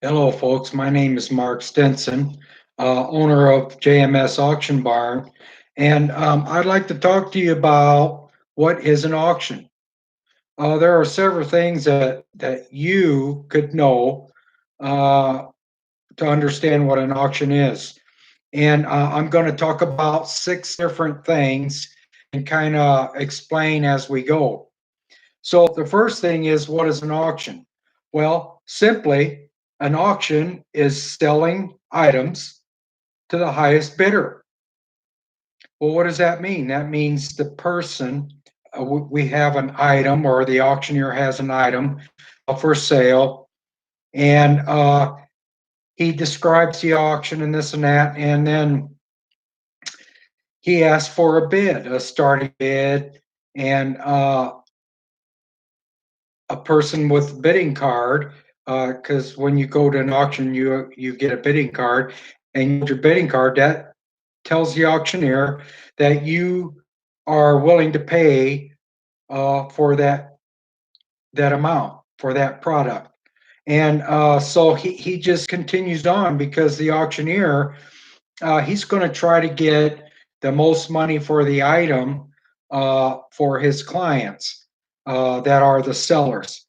Hello, folks. My name is Mark Stinson, owner of JMS Auction Barn, and I'd like to talk to you about what is an auction. There are several things that you could know uh, to understand what an auction is, and I'm going to talk about six different things and kind of explain as we go. So the first thing is, what is an auction? Well, simply, an auction is selling items to the highest bidder. Well, what does that mean? That means the person, we have an item, or the auctioneer has an item for sale, and he describes the auction and this and that, and then he asks for a bid, a starting bid, and a person with bidding card, because when you go to an auction, you get a bidding card, and your bidding card that tells the auctioneer that you are willing to pay for that amount for that product. And so he just continues on because the auctioneer, he's going to try to get the most money for the item for his clients that are the sellers.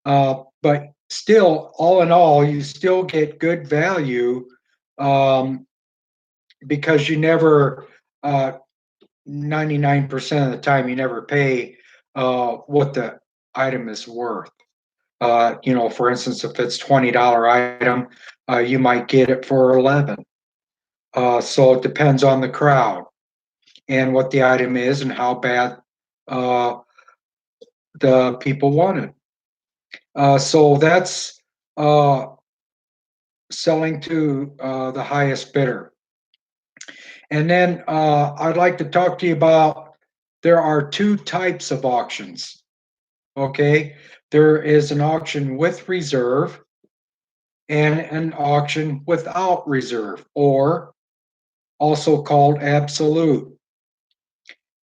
But still, all in all, you still get good value um, because you never, 99% of the time, you never pay what the item is worth. For instance, if it's $20 item, you might get it for 11. So it depends on the crowd and what the item is and how bad uh, the people want it. So that's uh, selling to the highest bidder. And then I'd like to talk to you about there are two types of auctions. Okay, there is an auction with reserve and an auction without reserve, or also called absolute.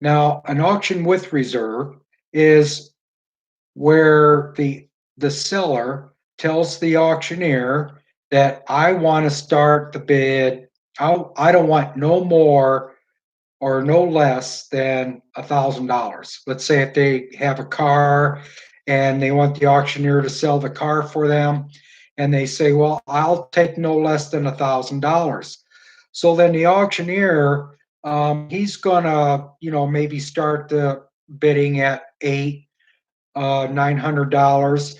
Now, an auction with reserve is where the seller tells the auctioneer that I want to start the bid. I don't want no more or no less than $1,000. Let's say if they have a car and they want the auctioneer to sell the car for them, and they say, "Well, I'll take no less than $1,000." So then the auctioneer, he's gonna, maybe start the bidding at $900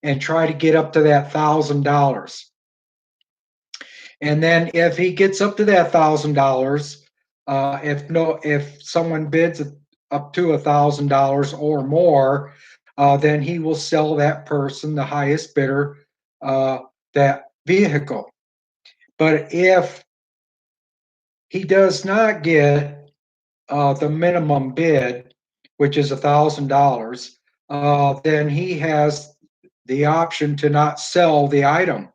and try to get up to that $1,000. And then if he gets up to that $1,000, if someone bids up to $1,000 or more, then he will sell that person, the highest bidder, uh, that vehicle. But if he does not get the minimum bid, which is $1,000, then he has the option to not sell the item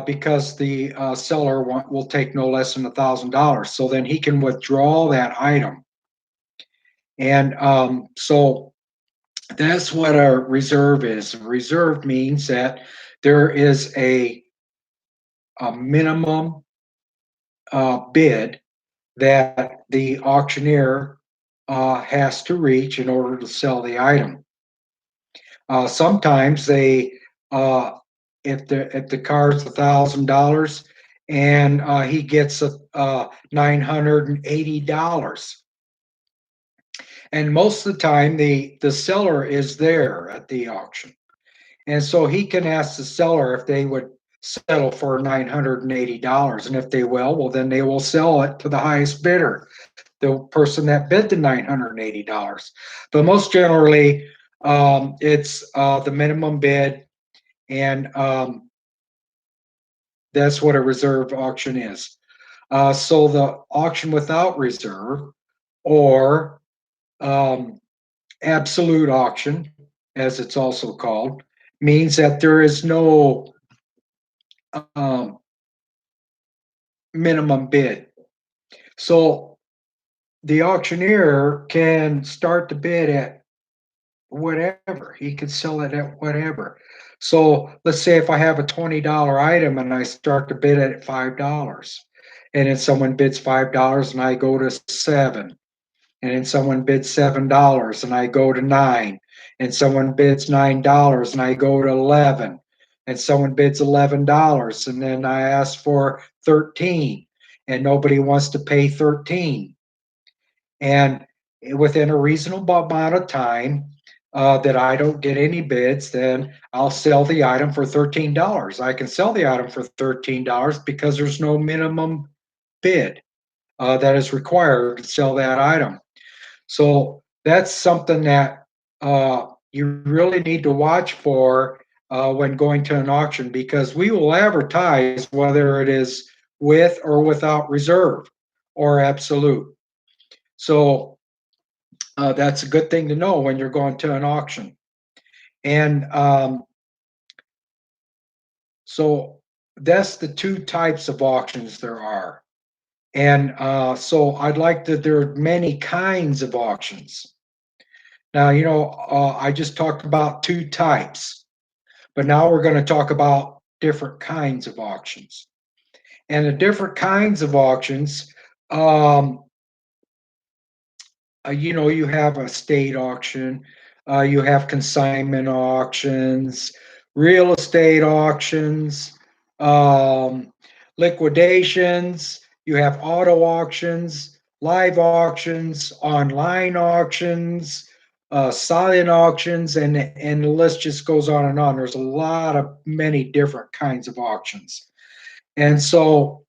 because the seller will take no less than $1,000. So then he can withdraw that item. And so that's what a reserve is. A reserve means that there is a minimum bid that the auctioneer has to reach in order to sell the item. Sometimes uh, if the car is $1,000 and he gets $980, and most of the time the seller is there at the auction, and so he can ask the seller if they would settle for $980, and if they will, well then they will sell it to the highest bidder, the person that bid the $980. But most generally, it's the minimum bid, and that's what a reserve auction is. So the auction without reserve, or um, absolute auction, as it's also called, means that there is no um, minimum bid. So the auctioneer can start the bid at whatever. He could sell it at whatever. So let's say if I have a $20 item and I start to bid at $5, and then someone bids $5 and I go to seven, and then someone bids $7 and I go to nine, and someone bids $9 and I go to 11, and someone bids $11 and then I ask for 13, and nobody wants to pay 13. And within a reasonable amount of time, that I don't get any bids, then I'll sell the item for $13. I can sell the item for $13 because there's no minimum bid that is required to sell that item. So that's something that you really need to watch for when going to an auction, because we will advertise whether it is with or without reserve or absolute. So that's a good thing to know when you're going to an auction. And so that's the two types of auctions there are. And so I'd like that there are many kinds of auctions. Now, I just talked about two types, but now we're going to talk about different kinds of auctions. And the different kinds of auctions, um, you have a state auction, you have consignment auctions, real estate auctions, um, liquidations, you have auto auctions, live auctions, online auctions, silent auctions, and the list just goes on and on. There's a lot of many different kinds of auctions. And so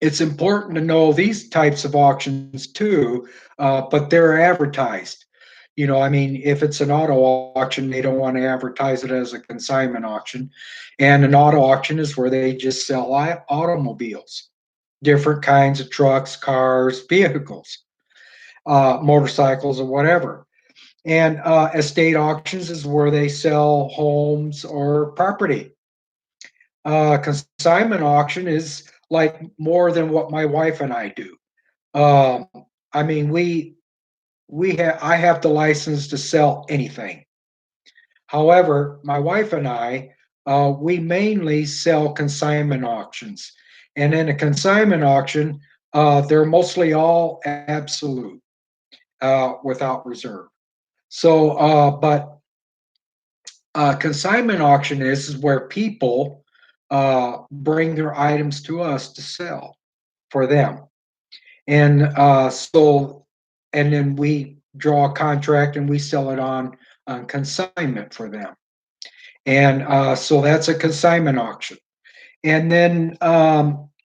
it's important to know these types of auctions too, but they're advertised. I mean, if it's an auto auction, they don't want to advertise it as a consignment auction. And an auto auction is where they just sell automobiles, different kinds of trucks, cars, vehicles, motorcycles, or whatever. And estate auctions is where they sell homes or property. Consignment auction is like more than what my wife and I do. Um, I mean, I have the license to sell anything. However, my wife and I, we mainly sell consignment auctions, and in a consignment auction, they're mostly all absolute, without reserve. So, but consignment auction is where people bring their items to us to sell for them. And and then we draw a contract and we sell it on consignment for them. And so that's a consignment auction. And then,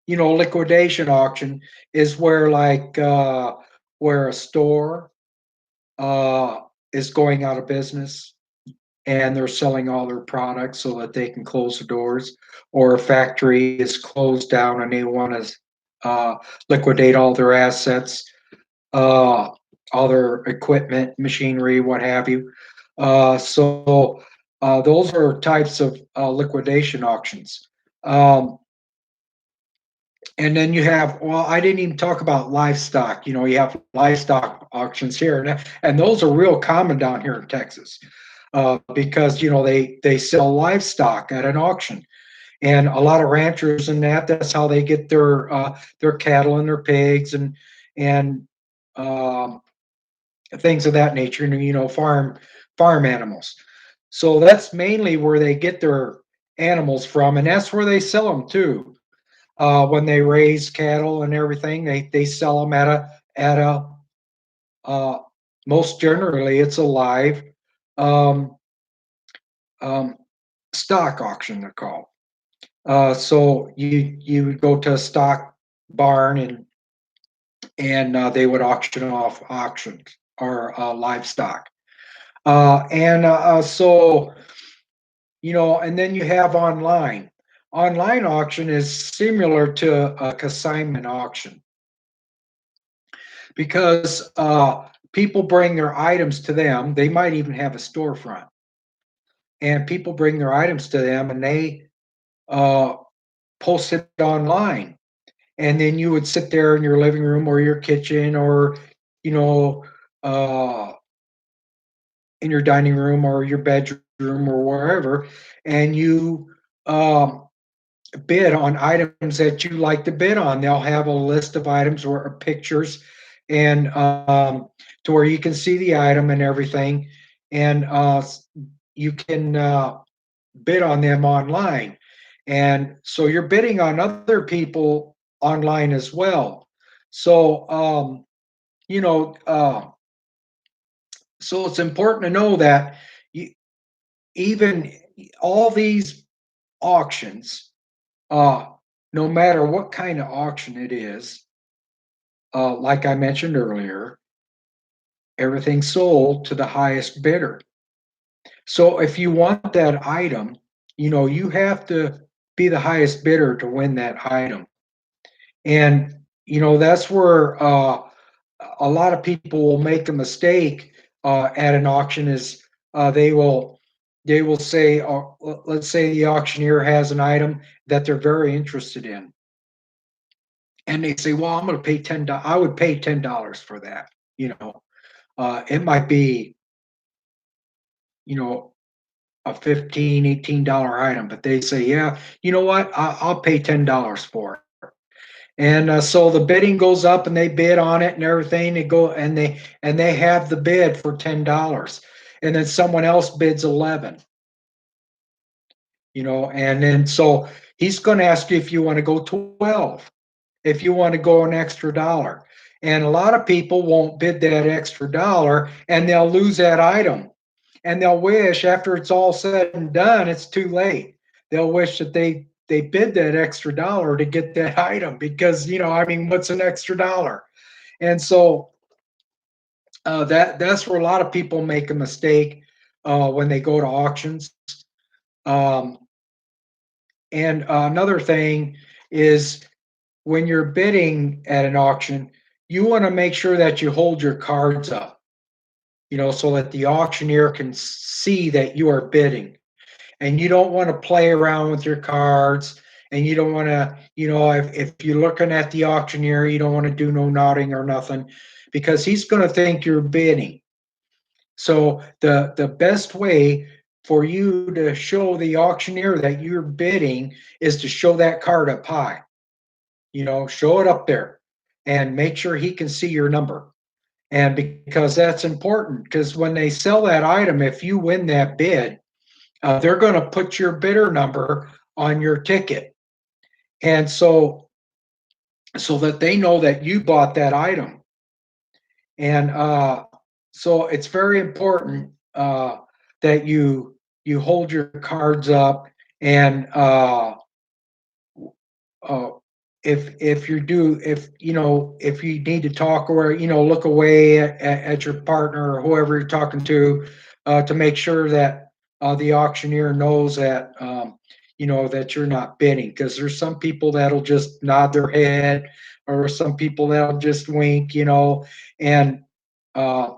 liquidation auction is where a store uh, is going out of business and they're selling all their products so that they can close the doors, or a factory is closed down and they want to liquidate all their assets, uh, all their equipment, machinery, what have you. Those are types of liquidation auctions. Um, and then you have, well, I didn't even talk about livestock. You have livestock auctions here, and those are real common down here in Texas, because they sell livestock at an auction, and a lot of ranchers and that's how they get their cattle and their pigs and um, things of that nature, and farm animals. So that's mainly where they get their animals from, and that's where they sell them too. When they raise cattle and everything, they sell them at a uh, most generally it's a live um, um, stock auction, they're called. So you would go to a stock barn, and they would auction off auctions or livestock. And so and then you have online. Online auction is similar to a consignment auction, because people bring their items to them. They might even have a storefront, and people bring their items to them, and they uh, post it online. And then you would sit there in your living room or your kitchen, or you know, uh, in your dining room or your bedroom or wherever, and you um, bid on items that you like to bid on. They'll have a list of items or pictures, and to where you can see the item and everything, and you can bid on them online. And so you're bidding on other people online as well. So you know, so it's important to know that you, even all these auctions, uh, no matter what kind of auction it is, like I mentioned earlier, everything's sold to the highest bidder. So if you want that item, you have to be the highest bidder to win that item. And, that's where a lot of people will make a mistake at an auction is they will say, let's say the auctioneer has an item that they're very interested in, and they say, "Well, I'm going to pay $10. I would pay $10 for that." It might be you know a 15, $18 item, but they say, "Yeah, you know what? I'll pay $10 for it." And so the bidding goes up, and they bid on it and everything. They go and they have the bid for $10, and then someone else bids 11. And then so he's going to ask you if you want to go 12, if you want to go an extra dollar. And a lot of people won't bid that extra dollar, and they'll lose that item. And they'll wish after it's all said and done, it's too late. They'll wish that they bid that extra dollar to get that item because I mean, what's an extra dollar? And so that's where a lot of people make a mistake when they go to auctions. Um, and another thing is when you're bidding at an auction, you want to make sure that you hold your cards up, so that the auctioneer can see that you are bidding. And you don't want to play around with your cards, and you don't want to, if you're looking at the auctioneer, you don't want to do no nodding or nothing, because he's going to think you're bidding. So the best way for you to show the auctioneer that you're bidding is to show that card up high. Show it up there and make sure he can see your number. And because that's important, because when they sell that item, if you win that bid, they're going to put your bidder number on your ticket, and so that they know that you bought that item. And so it's very important that you hold your cards up, and uh, if you do, if you need to talk, or look away at your partner or whoever you're talking to make sure that the auctioneer knows that that you're not bidding, because there's some people that'll just nod their head, or some people that'll just wink, and uh,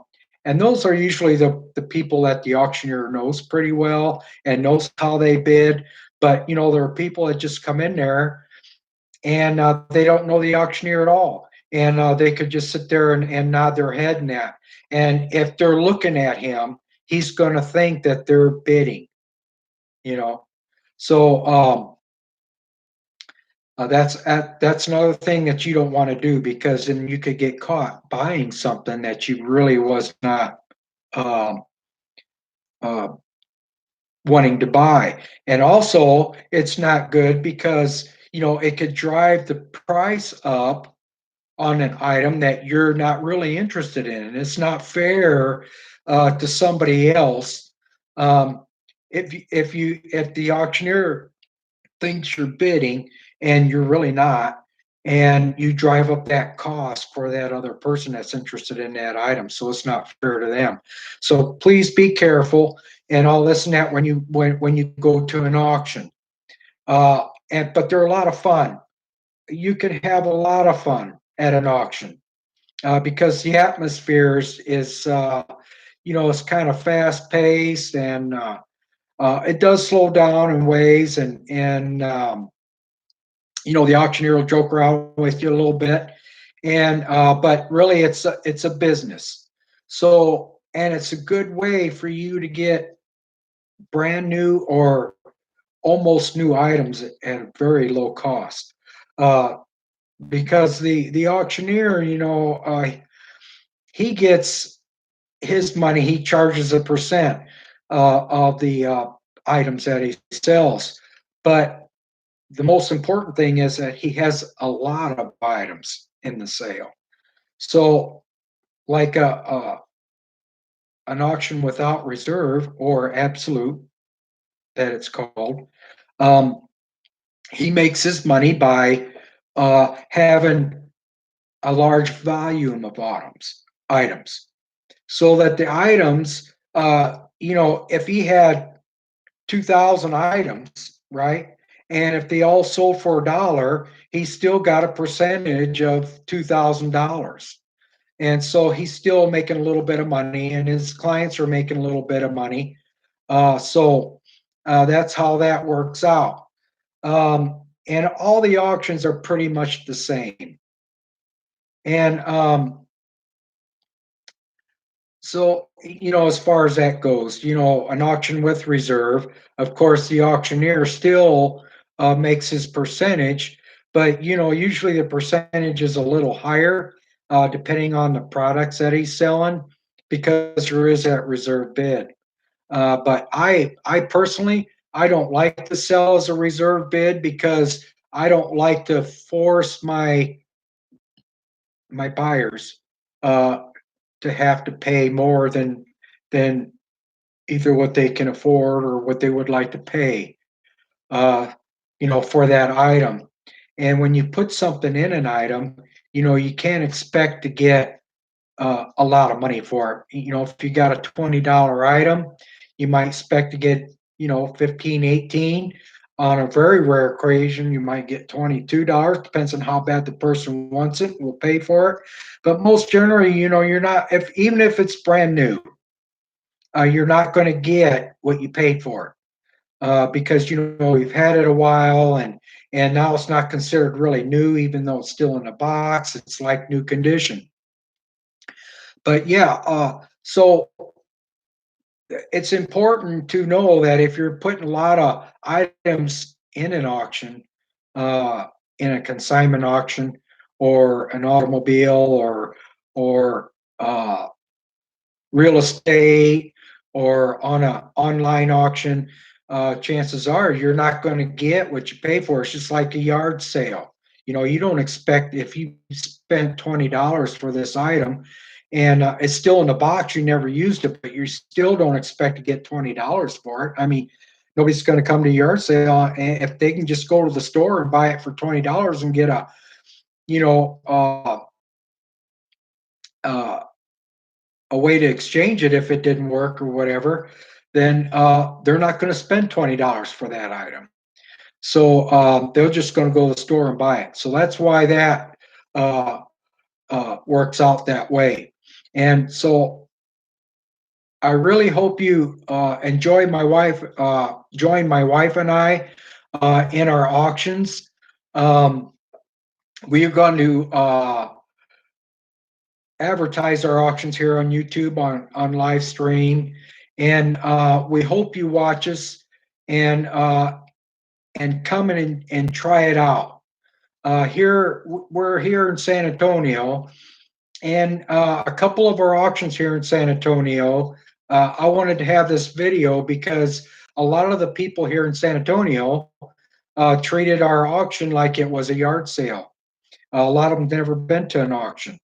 and those are usually the people that the auctioneer knows pretty well and knows how they bid. But there are people that just come in there, and they don't know the auctioneer at all, and they could just sit there and nod their head in that. And if they're looking at him, he's going to think that they're bidding. You know, so that's another thing that you don't want to do, because then you could get caught buying something that you really was not um, uh, wanting to buy. And also, it's not good because it could drive the price up on an item that you're not really interested in. And it's not fair to somebody else. Um, if the auctioneer thinks you're bidding and you're really not, and you drive up that cost for that other person that's interested in that item, so it's not fair to them. So please be careful, and I'll listen at when you go to an auction. But they're a lot of fun. You can have a lot of fun at an auction because the atmosphere is it's kind of fast paced, and it does slow down in ways, and the auctioneer will joke around with you a little bit, and but really it's a business. So and it's a good way for you to get brand new or almost new items at a very low cost. Uh, because the auctioneer, he gets his money. He charges a percent of the items that he sells. But the most important thing is that he has a lot of items in the sale. So, like an auction without reserve or absolute, that it's called, um, he makes his money by having a large volume of items, so that the items, if he had 2,000 items, right? And if they all sold for $1, he still got a percentage of $2,000. And so he's still making a little bit of money, and his clients are making a little bit of money. So that's how that works out. And all the auctions are pretty much the same. And so, as far as that goes, an auction with reserve, of course, the auctioneer still makes his percentage, but, usually the percentage is a little higher depending on the products that he's selling because there is that reserve bid. But I personally, I don't like to sell as a reserve bid because I don't like to force my buyers uh, to have to pay more than either what they can afford or what they would like to pay, uh, for that item. And when you put something in an item, you can't expect to get a lot of money for it. If you got a $20 item, you might expect to get, 15, 18. On a very rare occasion, you might get $22, depends on how bad the person wants it, will pay for it. But most generally, you're not, if even if it's brand new, you're not going to get what you paid for because you've had it a while, and now it's not considered really new, even though it's still in a box. It's like new condition. But yeah, so it's important to know that if you're putting a lot of items in an auction, uh, in a consignment auction, or an automobile, or uh, real estate, or on a online auction, chances are you're not going to get what you pay for. It's just like a yard sale. You don't expect, if you spent $20 for this item and it's still in the box, you never used it, but you still don't expect to get $20 for it. I mean, nobody's going to come to yard sale if they can just go to the store and buy it for $20 and get a, you know, uh, uh, a way to exchange it if it didn't work or whatever, then they're not going to spend $20 for that item. So they're just going to go to the store and buy it. So that's why that uh, works out that way. And so I really hope you join my wife and I in our auctions. Um, we are going to advertise our auctions here on YouTube on live stream, and we hope you watch us and come in and try it out. We're here in San Antonio, and a couple of our auctions here in San Antonio. I wanted to have this video because a lot of the people here in San Antonio treated our auction like it was a yard sale. A lot of them never been to an auction.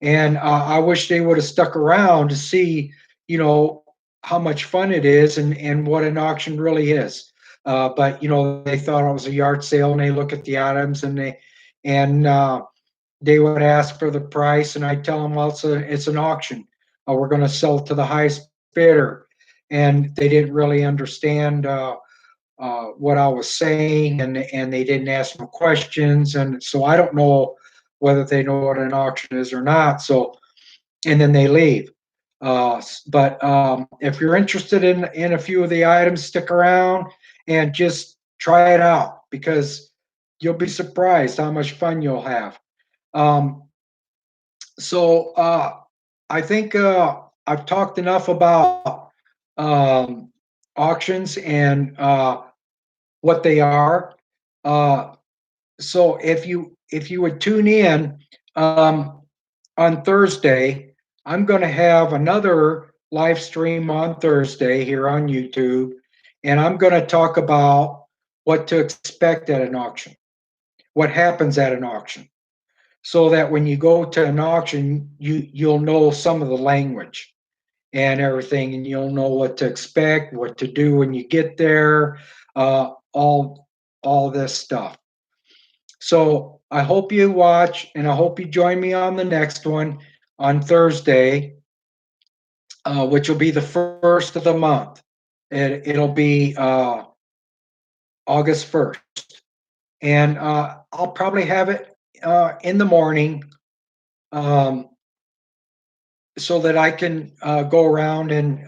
And I wish they would have stuck around to see, how much fun it is and what an auction really is. But they thought it was a yard sale, and they look at the items and they would ask for the price, and I tell them, well, it's an auction. We're going to sell it to the highest bidder, and they didn't really understand what I was saying, and they didn't ask no questions, and so I don't know whether they know what an auction is or not. So, and then they leave. But if you're interested in a few of the items, stick around and just try it out because you'll be surprised how much fun you'll have. Um, so I think I've talked enough about um, auctions and what they are. Uh, so if you would tune in on Thursday, I'm going to have another live stream on Thursday here on YouTube, and I'm going to talk about what to expect at an auction, what happens at an auction, so that when you go to an auction, you'll know some of the language and everything, and you'll know what to expect, what to do when you get there, all this stuff. So I hope you watch, and I hope you join me on the next one on Thursday, which will be the first of the month. It'll be August 1st. And I'll probably have it in the morning, um, so that I can go around and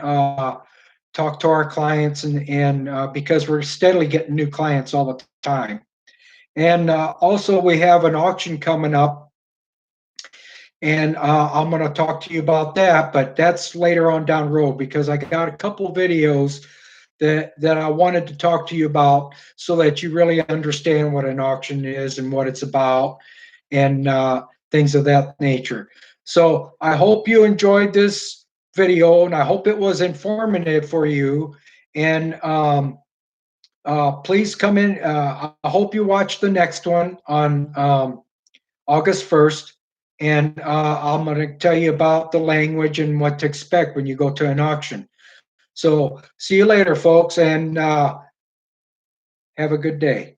talk to our clients, and because we're steadily getting new clients all the time. And also, we have an auction coming up, and I'm going to talk to you about that, but that's later on down the road because I got a couple videos that I wanted to talk to you about so that you really understand what an auction is and what it's about, and things of that nature. So I hope you enjoyed this video, and I hope it was informative for you. And please come in. I hope you watch the next one on August 1st. And I'm going to tell you about the language and what to expect when you go to an auction. So see you later, folks, and have a good day.